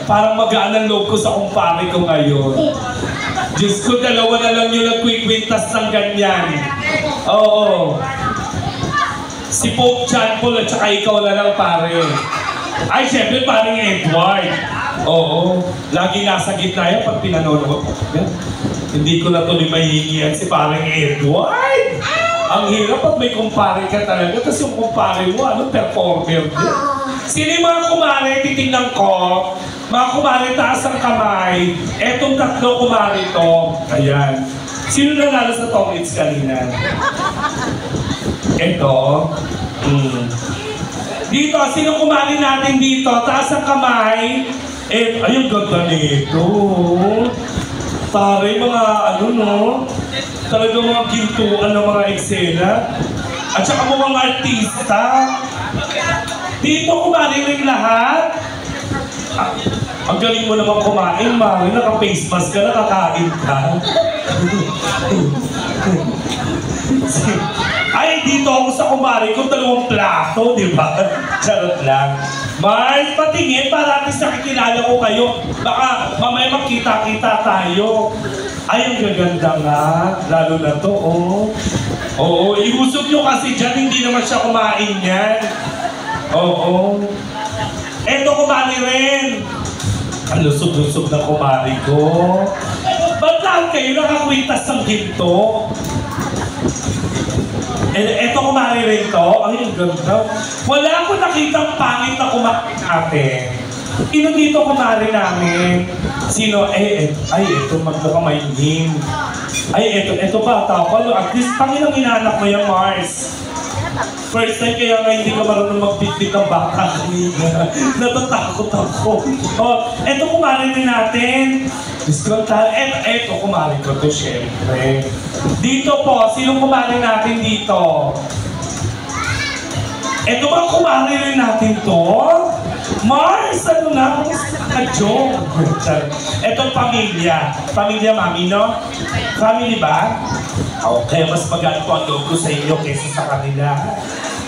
Parang magaan ang loob ko sa kumpare ko ngayon. Diyos ko, dalawa na lang yung nagkwikwintas ng ganyan. Oo. Si Pope John Paul at saka ikaw na lang, pare. Ay, syempre, parang Edward. Oo. Lagi nasa gitna yan pag pinanonood. Hindi ko na tuloy mahihingihan si parang Edward. Ang hirap pag may kumpare ka talaga. Tapos yung kumpare mo, performer din. Sino yung mga kumare? Titingnan ko. Mga kumare, taas ang kamay. Etong tatlo kumare to. Ayan. Sino nanalo sa Tom Hits kanina? Ito. Dito, sino kumare natin dito? Taas ang kamay. Ayun, ganda nito. Pare, mga talagang mga gintuan ng mga eksena. At saka mga artista. Dito kumare rin lahat. Ang galing mo naman kumain, Mari. Naka-face mask ka, nakakain ka. Ay, dito ako sa kumari ko, 2 plato, di ba? Charot lang. Mars, patingin para at least nakikilala ko kayo. Baka mamaya magkita-kita tayo. Ay, ang gaganda nga. Lalo na to, oh. Oo, ihusog nyo kasi dyan, hindi naman siya kumain yan. Oo. Eto, kumari rin. Ang lusog-lusog na kumari ko. Ba't lang kayo nakakwintas ng ginto? Eto kumari rin to. Ay, ang ganda. Wala akong nakitang pangit na kumari natin. Ino dito kumari namin? Sino? Ay, eto magmukhang may name. Ay, eto ba? Tapos, at least, pangilang inanak mo yan, Mars. First time kaya nga hindi ka marunong magbitbit ng baka kanina. Natatakot ako. Oh, eto kumari rin natin. Eto kumari ko to, syempre. Dito po, sinong kumari natin dito? Eto ba kumari rin natin to? Mars, ano na? Ka-joke. Eto pamilya. Pamilya, mami, no? Family ba? Okay, mas magaan po ang loob ko sa inyo kaysa sa kanila.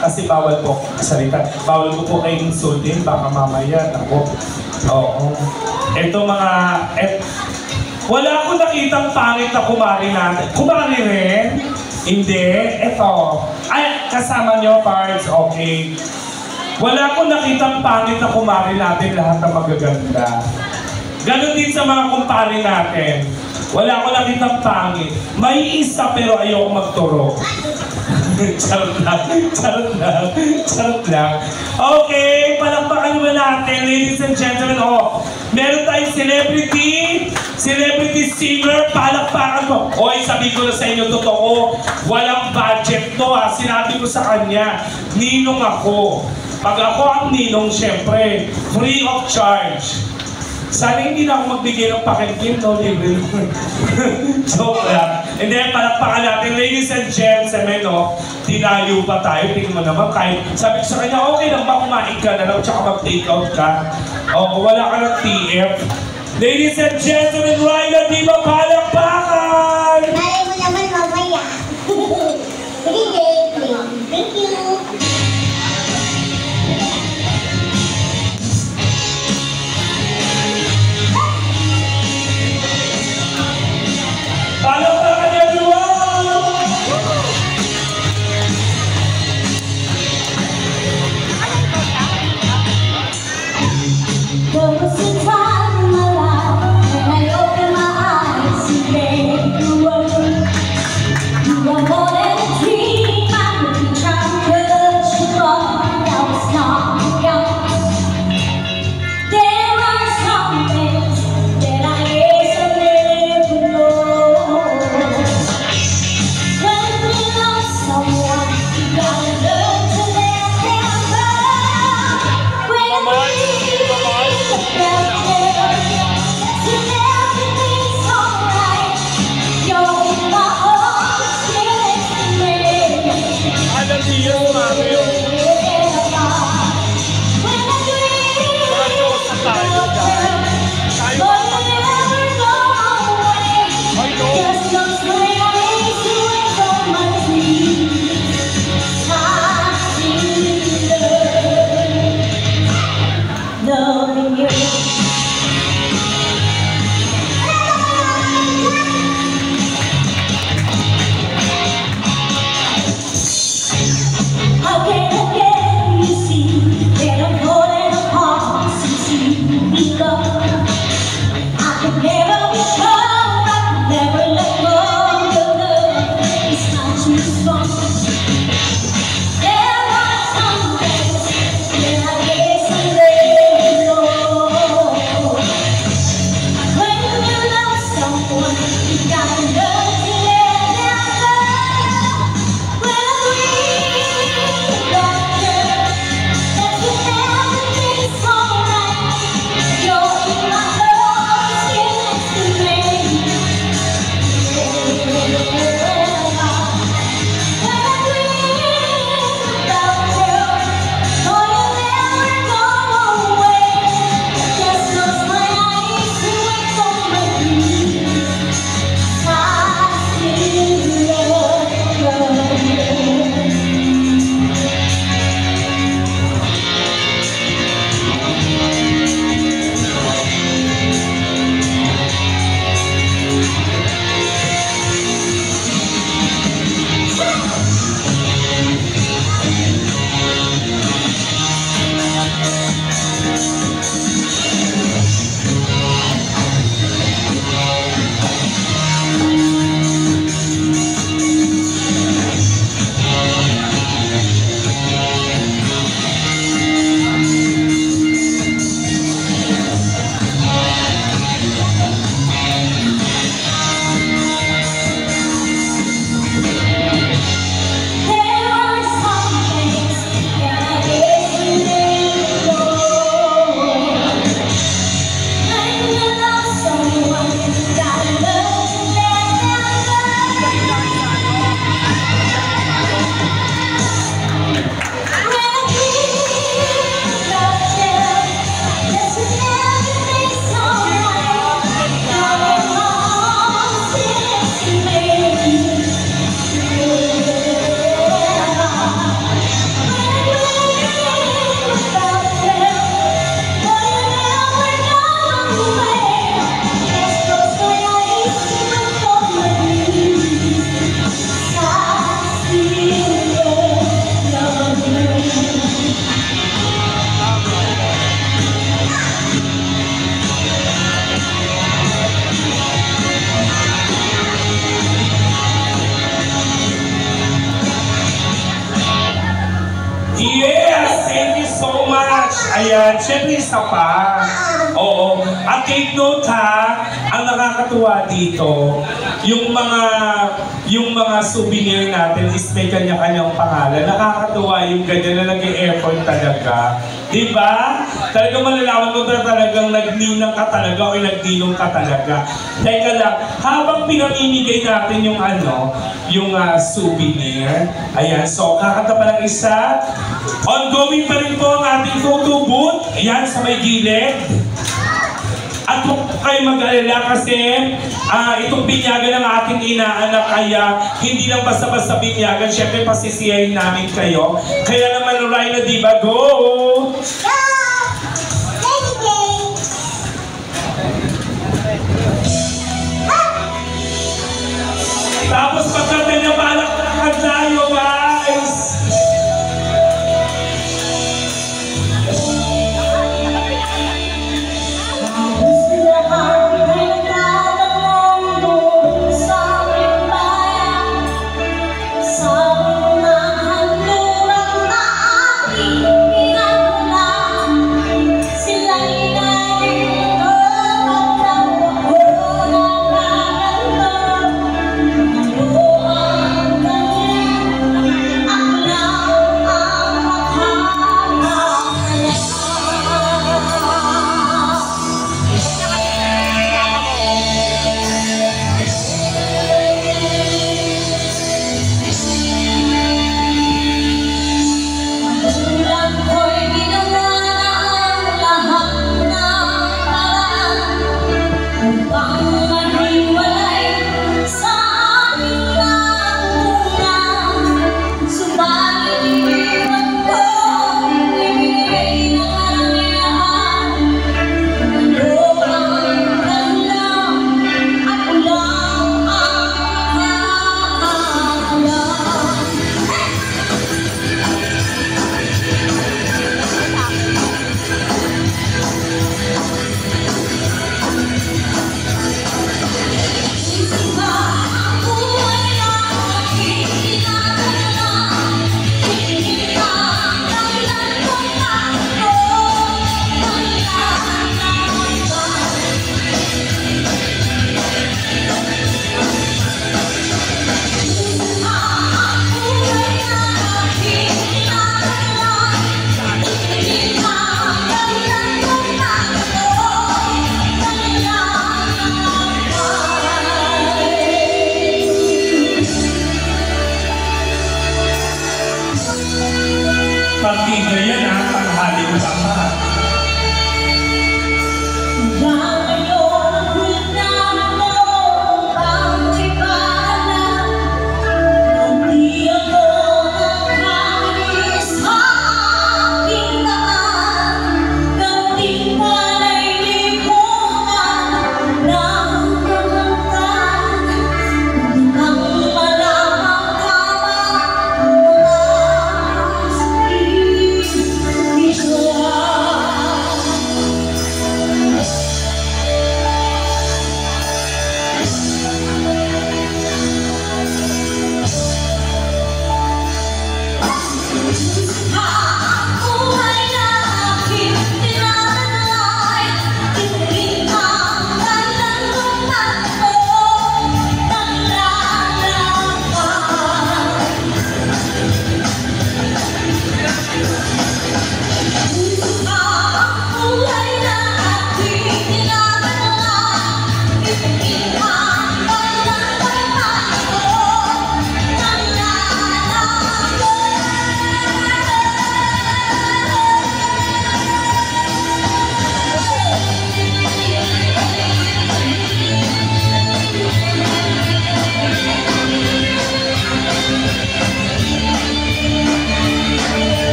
Kasi bawal po salita. Bawal ko po kayong insultin, baka mamaya. Ako. Oo. Ito mga... wala akong nakitang pangit na kumari natin. Kumari rin? Hindi. Ito. Ay, kasama nyo, parts. Okay. Wala akong nakitang pangit na kumari natin. Lahat na magaganda. Ganon din sa mga kumpare natin. Wala akong nakitang pangit. May isa pero ayoko magturo. Charot lang. Charot lang. Charot lang. Okay, palakpakan naman natin, ladies and gentlemen. Oh, meron tayong celebrity singer. Palakpakan mo. Oy, sabi ko na sa inyo, totoo. Walang budget to, ha. Sinabi ko sa kanya, ninong ako. Pag ako ang ninong, syempre, free of charge. Sana hindi na ako magbigay ng pakinggan, no? Libre naman. Joke lang. And then, palakpakan natin, ladies and gentlemen, no? Tinayo pa tayo. Tingnan mo naman, kahit sabi ko sa kanya, okay lang ba kumain ka na lang, tsaka mag-take out ka? O, wala ka ng TF. Ladies and gentlemen, Ryla Diva, palakpakan! Malay mo naman mamaya. Thank you. Palakpakan everyone! There was a time in my life when I opened my eyes. Ayan, syempre isa pa. Oo. At take note ha, ang nakakatuwa dito, yung mga souvenir natin is may kanya-kanyang pangalan. Nakakatuwa yung ganyan na nag-e-effort talaga. Diba? Talagang malalaman mo na talagang nagninang ka talaga o nagninong ka talaga. Teka lang, habang pinamimigay natin yung souvenir, ayan, so kakanta pa lang isa. Ongoing pa rin po ang ating photo booth. Ayan, sa may gilid. At kung kayo mag-alala kasi itong binyagan ng ating inaanak kaya hindi lang basta-basta binyagan, syempre pasisiyahin namin kayo. Kaya naman, Rhino, diba? Go! Go! Ready, game! Tapos pagkata niya palakpakan tayo, guys!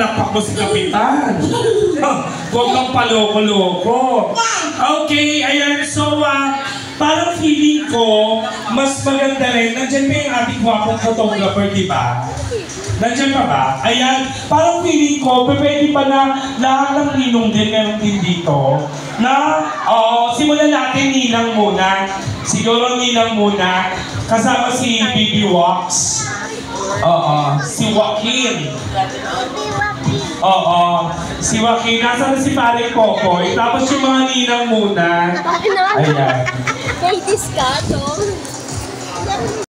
palakpak mo si Kapitan. Huwag kang paloko-loko. Okay, ayan. So, parang feeling ko, mas maganda rin. Nandiyan ba yung ating gwapong photographer, di ba? Nandiyan pa ba? Ayan. Parang feeling ko, pwede pa na lahat ng ninong din, meron din dito. Na, simulan natin ninang muna. Siguro ninang muna. Kasama si Bibi Wax. Si Joaquin. Si Joaquin. Nasa na si Pare Kokoy. Tapos yung mga ninang muna. Ayan. Kay Discato.